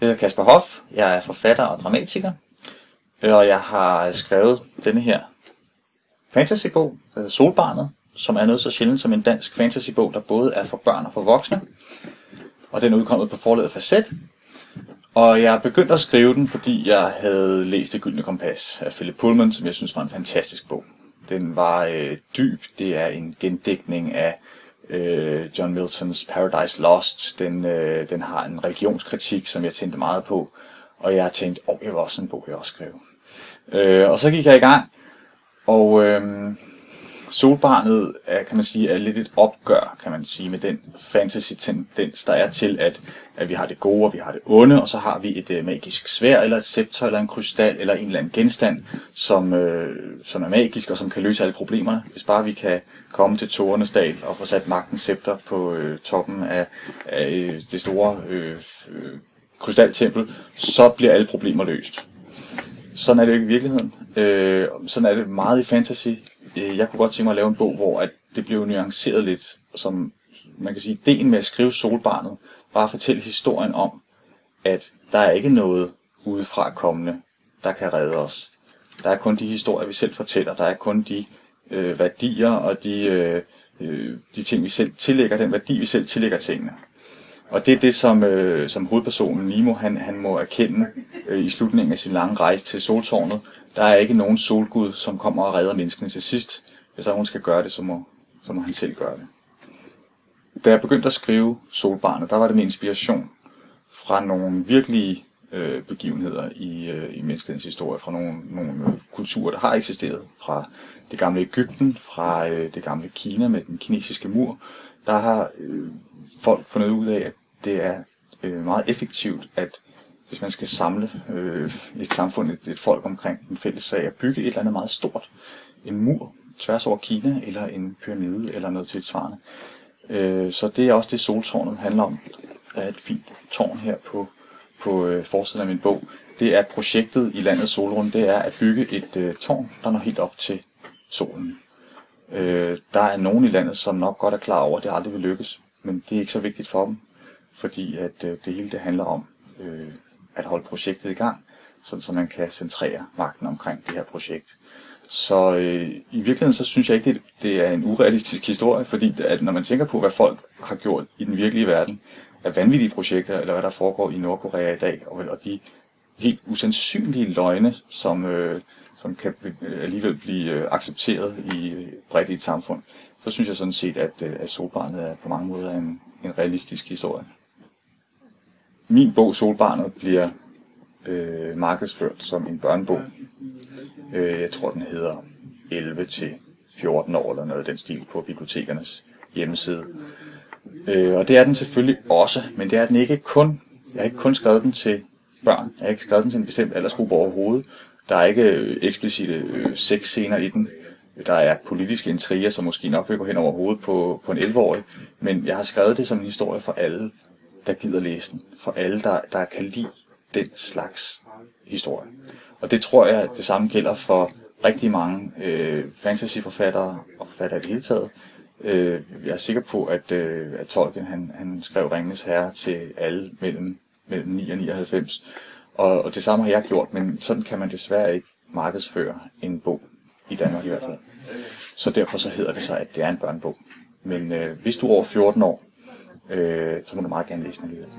Jeg hedder Kasper Hoff, jeg er forfatter og dramatiker, og jeg har skrevet denne her fantasybog, der hedder Solbarnet, som er noget så sjældent som en dansk fantasybog, der både er for børn og for voksne, og den er udkommet på forlaget Facet. Og jeg begyndte at skrive den, fordi jeg havde læst Det Gyldne Kompas af Philip Pullman, som jeg synes var en fantastisk bog. Den var dyb, det er en gendigtning af John Miltons Paradise Lost. Den har en religionskritik, som jeg tænkte meget på, og jeg tænkte, jeg var også en bog, jeg også skrev. Og så gik jeg i gang, og Solbarnet kan man sige, er lidt et opgør, kan man sige, med den fantasy-tendens, der er til, at vi har det gode, og vi har det onde, og så har vi et magisk sværd, eller et scepter, eller en krystal, eller en eller anden genstand, som er magisk, og som kan løse alle problemerne. Hvis bare vi kan komme til Tågernes Dal og få sat magtens scepter på toppen af det store krystaltempel, så bliver alle problemer løst. Sådan er det jo ikke i virkeligheden. Sådan er det meget i fantasy. Jeg kunne godt tænke mig at lave en bog, hvor at det blev nuanceret lidt, som man kan sige, ideen med at skrive Solbarnet, var at fortælle historien om, at der er ikke noget udefra kommende, der kan redde os. Der er kun de historier, vi selv fortæller. Der er kun de værdier og de ting, vi selv tillægger, den værdi, vi selv tillægger tingene. Og det er det, som hovedpersonen Nemo, han må erkende i slutningen af sin lange rejse til Soltårnet. Der er ikke nogen solgud, som kommer og redder menneskene til sidst. Hvis der nogen skal gøre det, så må han selv gøre det. Da jeg begyndte at skrive Solbarnet, der var det med inspiration fra nogle virkelige begivenheder i menneskets historie, fra nogle kulturer, der har eksisteret. Fra det gamle Egypten, fra det gamle Kina med den kinesiske mur. Der har folk fundet ud af, at det er meget effektivt, at hvis man skal samle et samfund, et folk omkring en fælles sag, at bygge et eller andet meget stort. En mur tværs over Kina, eller en pyramide, eller noget tilsvarende. Så det er også det, Soltårnet handler om. Der er et fint tårn her på forsiden af min bog. Det er projektet i landet Solrund, det er at bygge et tårn, der når helt op til solen. Der er nogen i landet, som nok godt er klar over, at det aldrig vil lykkes, men det er ikke så vigtigt for dem, fordi at det hele det handler om at holde projektet i gang, så man kan centrere magten omkring det her projekt. Så i virkeligheden så synes jeg ikke, det er en urealistisk historie, fordi at når man tænker på, hvad folk har gjort i den virkelige verden, af vanvittige projekter, eller hvad der foregår i Nordkorea i dag, og de helt usandsynlige løgne, som kan alligevel blive accepteret bredt i et samfund, så synes jeg sådan set, at Solbarnet er på mange måder en realistisk historie. Min bog Solbarnet bliver markedsført som en børnebog. Jeg tror, den hedder 11-14 år eller noget af den stil på bibliotekernes hjemmeside. Og det er den selvfølgelig også, men det er den ikke kun. Jeg har ikke kun skrevet den til børn. Jeg har ikke skrevet den til en bestemt aldersgruppe overhovedet. Der er ikke eksplicite sexscener i den. Der er politiske intriger, som måske nok vil gå hen over hovedet på en 11-årig. Men jeg har skrevet det som en historie for alle, der gider læse den. For alle, der kan lide den slags historie. Og det tror jeg, det samme gælder for rigtig mange fantasyforfattere og forfattere i det hele taget. Jeg er sikker på, at Tolkien han skrev Ringenes Herre til alle mellem 9 og 99. Og det samme har jeg gjort, men sådan kan man desværre ikke markedsføre en bog, i Danmark i hvert fald. Så derfor så hedder det sig, at det er en børnebog. Men hvis du er over 14 år, så må du meget gerne læse den alligevel.